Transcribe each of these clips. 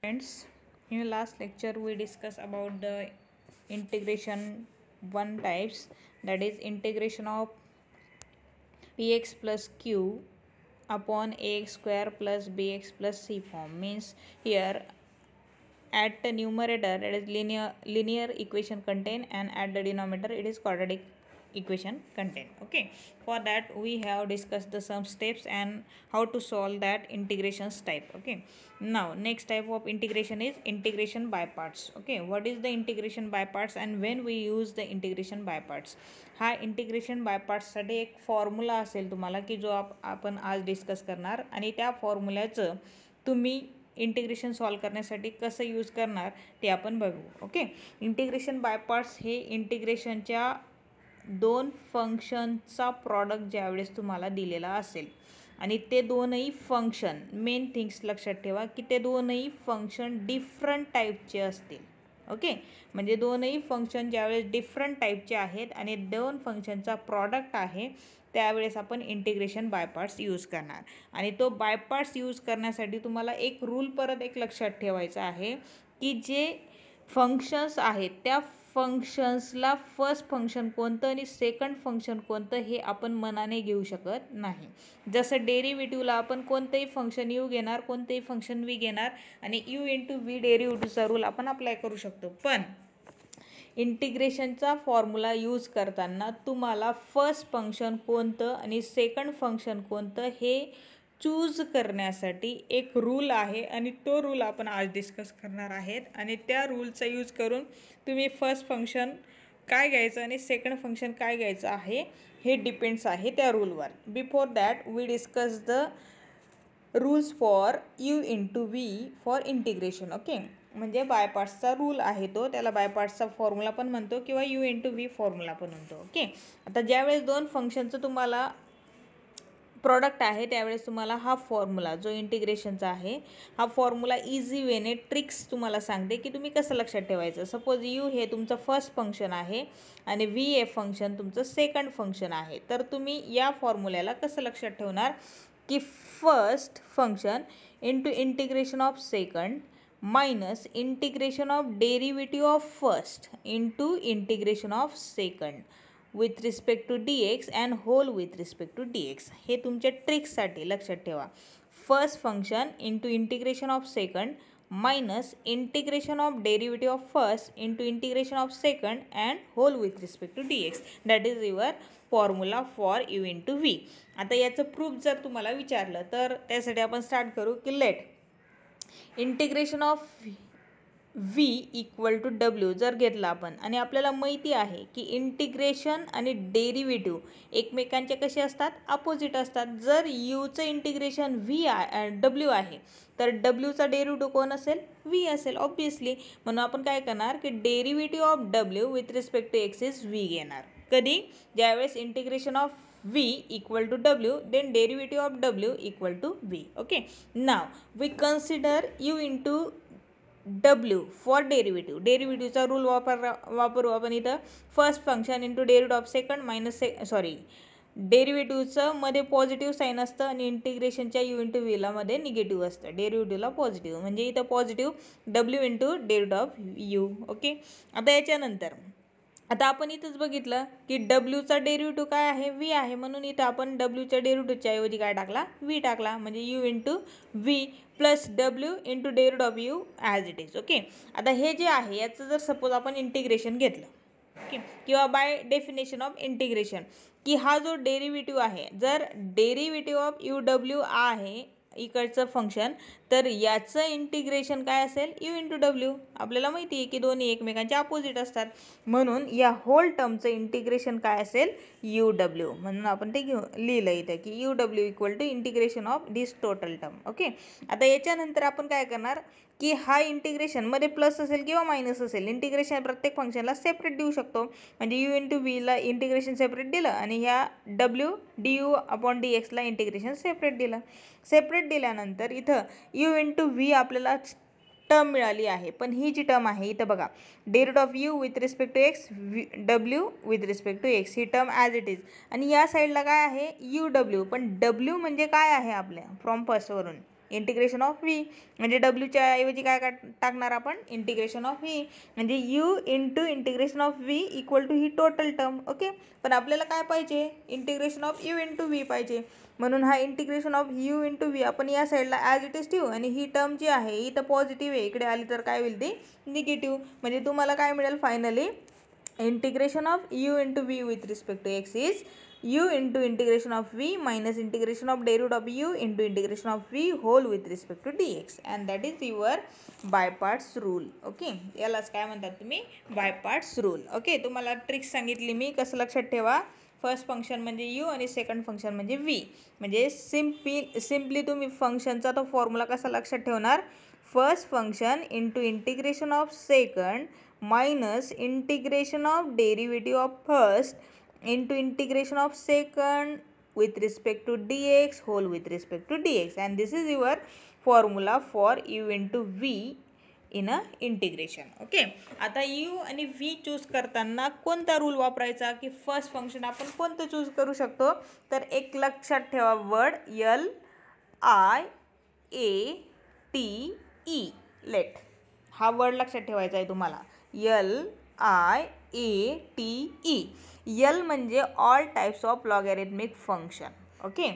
Friends, in the last lecture we discussed about the integration one types, that is integration of px plus q upon ax square plus bx plus c form. Means here at the numerator it is linear equation contain, and at the denominator it is quadratic equation contain. Okay, for that we have discussed the some steps and how to solve that integrations type. Okay, now next type of integration is integration by parts. Okay, what is the integration by parts and when we use the integration by parts? हा integration by पार्ट्ससाठी एक formula असेल तुम्हाला की जो आपण आज discuss करणार, आणि त्या फॉर्म्युल्याचं तुम्ही इंटिग्रेशन सॉल्व करण्यासाठी कसं यूज करणार ते आपण बघू. ओके, इंटिग्रेशन बाय पार्ट्स हे इंटिग्रेशनच्या दोन फंक्शनचा प्रॉडक्ट ज्यावेळेस तुम्हाला दिलेला असेल आणि ते दोनही फंक्शन, मेन थिंग्स लक्षात ठेवा की ते दोनही फंक्शन डिफरंट टाईपचे असतील. ओके, म्हणजे दोनही फंक्शन ज्यावेळेस डिफरंट टाईपचे आहेत आणि दोन फंक्शनचा प्रॉडक्ट आहे त्यावेळेस आपण इंटिग्रेशन बाय पार्ट्स यूज करणार. आणि तो बाय पार्ट्स यूज करण्यासाठी तुम्हाला एक रूल परत एक लक्षात ठेवायचा आहे की जे फंक्शन्स आहेत त्या फंक्शन्सला फर्स्ट फंक्शन कोणतं आणि सेकंड फंक्शन कोणतं हे आपण मनाने घेऊ शकत नाही. जसं डेरिव्हेटिव्हला आपण कोणतंही फंक्शन यू घेणार, कोणतंही फंक्शन वी घेणार आणि यू इंटू वी डेरिव्हेटिव्हचा रूल आपण अप्लाय करू शकतो. पण इंटिग्रेशनचा फॉर्म्युला यूज करताना तुम्हाला फर्स्ट फंक्शन कोणतं आणि सेकंड फंक्शन कोणतं हे चूज करण्यासाठी एक रूल आहे आणि तो रूल आपण आज डिस्कस करणार आहेत. आणि त्या रूलचा यूज करून तुम्ही फर्स्ट फंक्शन काय घ्यायचं आणि सेकंड फंक्शन काय घ्यायचं आहे हे डिपेंड्स आहे त्या रूलवर. Before that we discuss the rules for u into v for integration. Okay, म्हणजे बाय पार्ट्सचा रूल आहे तो, त्याला बाय पार्ट्सचा फॉर्म्युला पण म्हणतो किंवा यू इंटू वी फॉर्म्युला पण म्हणतो. ओके, आता ज्यावेळेस दोन फंक्शनचं तुम्हाला प्रॉडक्ट आहे त्यावेळेस तुम्हाला हा फॉर्म्युला जो इंटिग्रेशनचा आहे हा फॉर्म्युला इझी वेने ट्रिक्स तुम्हाला सांगते की तुम्ही कसं लक्षात ठेवायचं. सपोज यू हे तुमचं फर्स्ट फंक्शन आहे आणि वी हे फंक्शन तुमचं सेकंड फंक्शन आहे, तर तुम्ही या फॉर्म्युल्याला कसं लक्षात ठेवणार की first function into integration of second minus integration of derivative of first into integration of second with respect to dx and whole with respect to dx. हे तुमच्या ट्रिक्ससाठी लक्षात ठेवा. First function into integration of second minus integration of derivative of first into integration of second and whole with respect to dx. That is your formula for u into v. आता याचं proof जर तुम्हाला विचारलं तर त्यासाठी आपण start करू की let integration of v equal to W जर घेतला आपण आणि आपल्याला माहिती आहे की इंटिग्रेशन आणि डेरिव्हेटिव्ह एकमेकांचे कसे असतात, अपोजिट असतात. जर यूचं इंटिग्रेशन डब्ल्यू आहे तर डब्ल्यूचा डेरिव्हेटिव्ह कोण असेल, v असेल ऑब्वियसली. म्हणून आपण काय करणार की derivative of W with respect to x is v घेणार. कधी, ज्यावेळेस integration of v equal to W then derivative of W equal to v. Okay, now we consider you into W for डेरिव्हेटिव्हचा rule वापरू आपण इथं. First function into derivative of second minus डेरिव्हेटिव्हचं मध्ये positive sine असतं आणि इंटिग्रेशनच्या you into व्हीला मध्ये negative असतं. डेरिव्हेटिव्हला positive म्हणजे इथं positive W into derivative of you. Okay, आता याच्यानंतर आता आपण इथंच बघितलं की डब्ल्यूचा डेरिव्हेटिव्ह काय आहे, व्ही आहे. म्हणून इथं आपण डब्ल्यूच्या डेरिव्हेटिव्हच्या ऐवजी काय टाकला, व्ही टाकला. म्हणजे u into V plus W into derivative of you as it is. Okay, आता हे जे आहे याचं जर सपोज आपण इंटिग्रेशन घेतलं, ओके, किंवा बाय डेफिनेशन ऑफ इंटिग्रेशन की हा जो डेरिव्हेटिव्ह आहे, जर डेरिव्हेटिव्ह ऑफ यू डब्ल्यू आहे इकडचं फंक्शन, तर याचं इंटिग्रेशन काय असेल, यू इंटू डब्ल्यू. आपल्याला माहिती आहे की दोन्ही एकमेकांचे अपोजिट असतात. म्हणून या होल टर्मचं इंटिग्रेशन काय असेल, यू डब्ल्यू. म्हणून आपण ते लिहिलं इथं की u W equal to integration of this total term. Okay, आता याच्यानंतर आपण काय करणार की हा इंटिग्रेशनमध्ये प्लस असेल किंवा मायनस असेल, इंटिग्रेशन प्रत्येक फंक्शनला सेपरेट देऊ शकतो. म्हणजे यू इंटू व्हीला इंटिग्रेशन सेपरेट दिलं आणि ह्या डब्ल्यू डी यू अपॉन डी एक्सला इंटिग्रेशन सेपरेट दिलं. सेपरेट दिल्यानंतर इथं यू इंटू व्ही आपल्याला टर्म मिळाली आहे. पण ही जी टर्म आहे इथं बघा, derivative of u with respect to x, डब्ल्यू विथ रिस्पेक्ट टू एक्स, ही टर्म ॲज इट इज. आणि या साईडला काय आहे, यू डब्ल्यू. पण डब्ल्यू म्हणजे काय आहे आपल्या फ्रॉम फर्स्टवरून, इंटिग्रेशन ऑफ व्ही, म्हणजे डब्ल्यूच्या ऐवजी काय टाकणार आपण, इंटिग्रेशन ऑफ व्ही, म्हणजे u into integration of v equal to ही टोटल टर्म. ओके, पण आपल्याला काय पाहिजे, integration of u into v पाहिजे, म्हणून हा integration of u into v आपण या साईडला ॲज इट इज ठेवू, आणि ही टर्म जी आहे ही तर पॉझिटिव्ह आहे, इकडे आली तर काय होईल ती निगेटिव्ह. म्हणजे तुम्हाला काय मिळेल finally, integration of u into v with respect to x is u into integration of v minus integration of derivative of u into integration of v whole with respect to dx, and that is your by parts rule. Okay, यालाच काय म्हणतात तुम्ही, by parts rule. Okay, तुम्हाला tricks सांगितली मी, कसं लक्षात ठेवा, first function म्हणजे u आणि सेकंड फंक्शन म्हणजे v. म्हणजे सिम्पली तुम्ही फंक्शनचा तो फॉर्म्युला कसा लक्षात ठेवणार, first function into integration of second minus integration of derivative of first into integration of second with respect to dx whole with respect to dx, and this is your formula for u into v in a integration. Okay, आता u आणि v choose करताना कोणता rule वापरायचा, की first function आपण कोणतं choose करू शकतो, तर एक लक्षात ठेवा word l i a t e, LIATE, हा वर्ड लक्षात ठेवायचा आहे तुम्हाला, l i a t e. L म्हणजे all types of logarithmic function. Okay,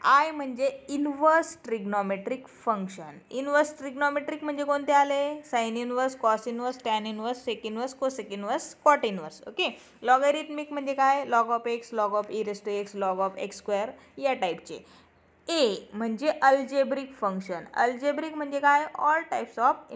I म्हणजे inverse trigonometric function. Inverse trigonometric म्हणजे कोणते आले, sine inverse, cos inverse, tan inverse, sec inverse, cosec inverse, cot inverse. Okay, logarithmic म्हणजे काय, log of x, log of e raise to x, log of x square, या टाईपचे. A म्हणजे algebraic function. Algebraic म्हणजे काय, all types of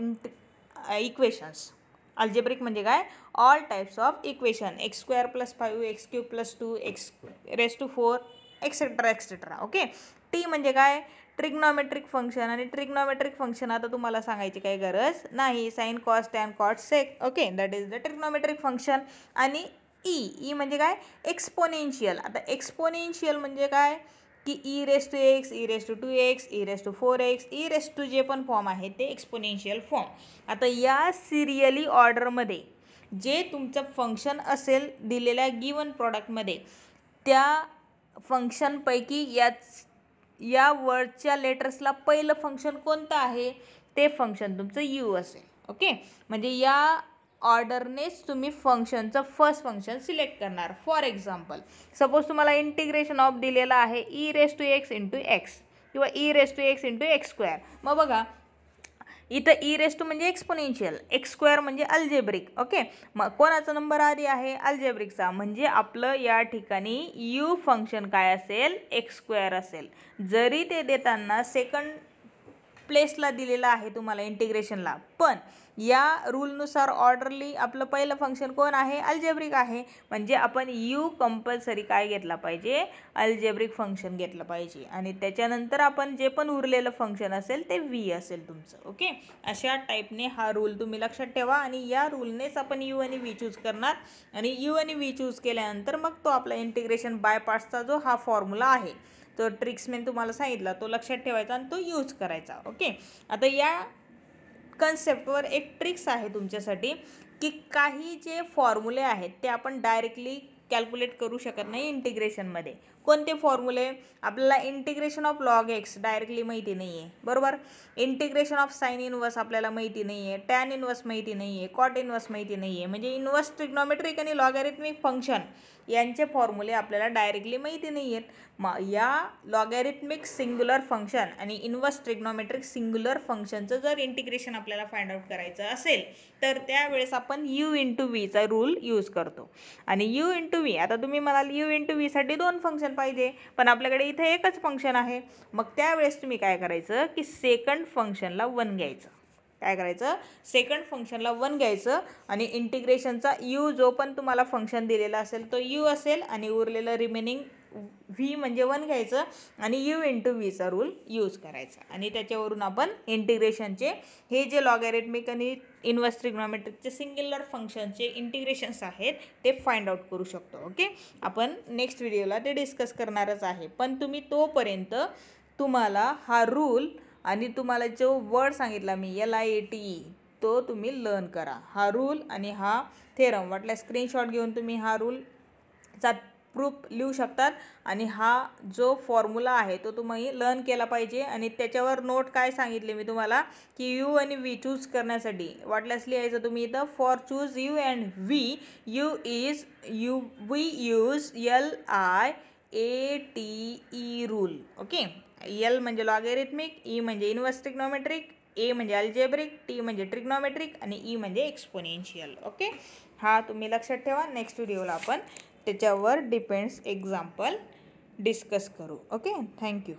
equations. Algebraic म्हणजे काय, all types of equation, x square plus 5 x cube plus 2 x raise to 4 etcetera etcetera. Okay, T म्हणजे काय, trigonometric function, आणि ट्रिग्नॉमेट्रिक फंक्शन आता तुम्हाला सांगायची काही गरज नाही, sine cos tan cot sec. Okay, that is the trigonometric function. आणि ई म्हणजे काय, एक्सपोनेन्शियल. आता एक्सपोनेन्शियल म्हणजे काय, की e raise to x, e raise to 2x, e raise to 4x, e raise to जे पण फॉर्म आहे ते एक्सपोनेन्शियल फॉर्म. आता या सिरियली ऑर्डरमध्ये जे तुमचं फंक्शन असेल दिलेल्या गिवन प्रॉडक्टमध्ये, त्या फंक्शनपैकी या वर्डच्या लेटर्सला पहिलं फंक्शन कोणतं आहे, ते फंक्शन तुमचं यू असेल. ओके, म्हणजे या ऑर्डरनेच तुम्ही फंक्शनचं फर्स्ट फंक्शन सिलेक्ट करणार. फॉर एक्झाम्पल, सपोज तुम्हाला इंटिग्रेशन ऑफ दिलेलं आहे e raise to x into x किंवा e raise to x into x square. मग बघा इथं ई रेस टू म्हणजे एक्सपोनेन्शियल, एक्स स्क्वेअर म्हणजे अल्जेब्रिक. ओके, मग कोणाचा नंबर आधी आहे, अल्जेब्रिकचा, म्हणजे आपलं या ठिकाणी यू फंक्शन काय असेल, एक्स स्क्वेअर असेल. जरी ते देताना सेकंड प्लेसला दिलेला आहे तुम्हाला इंटिग्रेशनला, पण या रूलनुसार ऑर्डरली आपलं पहिलं फंक्शन कोण आहे, अल्जेब्रिक आहे, म्हणजे आपण यू कंपल्सरी काय घेतला पाहिजे, अल्जेब्रिक फंक्शन घेतलं पाहिजे, आणि त्याच्यानंतर आपण जे पण उरलेलं फंक्शन असेल ते व्ही असेल तुमचं. ओके, अशा टाईपने हा रूल तुम्ही लक्षात ठेवा, आणि या रूलनेच आपण यू आणि व्ही चूज करणार, आणि यू आणि व्ही चूज केल्यानंतर मग तो आपला इंटिग्रेशन बाय पार्ट्सचा जो हा फॉर्म्युला आहे, तो ट्रिक्स मी तुम्हाला सांगितला, तो लक्षात ठेवायचा आणि तो यूज करायचा. ओके, आता या कन्सेप्टवर एक ट्रिक्स आहे तुमच्यासाठी, की काही जे फॉर्म्युले आहेत ते आपण डायरेक्टली कॅल्क्युलेट करू शकत नाही इंटिग्रेशनमध्ये. कोणते फॉर्म्युले, आपल्याला integration of log x directly माहिती नाही आहे, बरोबर, इंटिग्रेशन ऑफ साइन इन्व्हर्स आपल्याला माहिती नाही आहे, टॅन इन्व्हर्स माहिती नाही आहे, कॉट इन्व्हर्स माहिती नाही आहे, म्हणजे इन्व्हर्स ट्रिग्नॉमेट्रिक आणि लॉगॅरिथमिक फंक्शन यांचे फॉर्म्युले आपल्याला डायरेक्टली माहिती नाही आहेत. मग या लॉगॅरिथमिक सिंग्युलर फंक्शन आणि इन्व्हर्स ट्रिग्नॉमेट्रिक सिंग्युलर फंक्शनचं जर इंटिग्रेशन आपल्याला फाइंड आउट करायचं असेल तर त्यावेळेस आपण यू इंटू व्हीचा रूल यूज करतो. आणि यू इंटू व्ही, आता तुम्ही म्हणाल यू इंटू व्हीसाठी 2 फंक्शन पाहिजे, पण आपल्याकडे इथे एकच फंक्शन आहे. मग त्यावेळेस तुम्ही काय करायचं, की सेकंड फंक्शनला 1 घ्यायचं. काय करायचं, सेकंड फंक्शनला 1 घ्यायचं, आणि इंटिग्रेशनचा यू जो पण तुम्हाला फंक्शन दिलेला असेल तो यू असेल, आणि उरलेलं रिमेनिंग व्ही म्हणजे 1 घ्यायचं, आणि यू इंटू व्हीचा रूल यूज करायचा, आणि त्याच्यावरून आपण इंटिग्रेशनचे हे जे लॉगॅरिथमिक आणि इन्व्हर्स ट्रिग्नॉमेट्रिकचे सिंग्युलर फंक्शनचे इंटिग्रेशन्स आहेत ते फाइंड आउट करू शकतो. ओके, आपण नेक्स्ट व्हिडिओला ते डिस्कस करणारच आहे, पण तुम्ही तोपर्यंत तुम्हाला हा रूल आणि तुम्हाला जो वर्ड सांगितला मी LIATE तो तुम्ही लर्न करा. हा रूल आणि हा थेरम वाटला स्क्रीनशॉट घेऊन तुम्ही हा रूलचा प्रूफ लिहू शकतात आणि हा जो फॉर्म्युला आहे तो तुम्ही लर्न केला पाहिजे. आणि त्याच्यावर नोट काय सांगितले मी तुम्हाला की यू आणि व्ही चूज करण्यासाठी वाटल्यास लिहायचं तुम्ही इथं for choose u and v we use LIATE rule. Okay, L म्हणजे लॉगॅरिथमिक, ई म्हणजे इन्व्हर्स ट्रिग्नोमेट्रिक, ए म्हणजे अल्जेब्रिक, टी म्हणजे ट्रिग्नोमेट्रिक आणि ई म्हणजे एक्सपोनेन्शियल. ओके, हा तुम्ही लक्षात ठेवा. नेक्स्ट व्हिडिओला आपण त्याच्यावर डिपेंड्स एक्झाम्पल डिस्कस करू. Okay, thank you.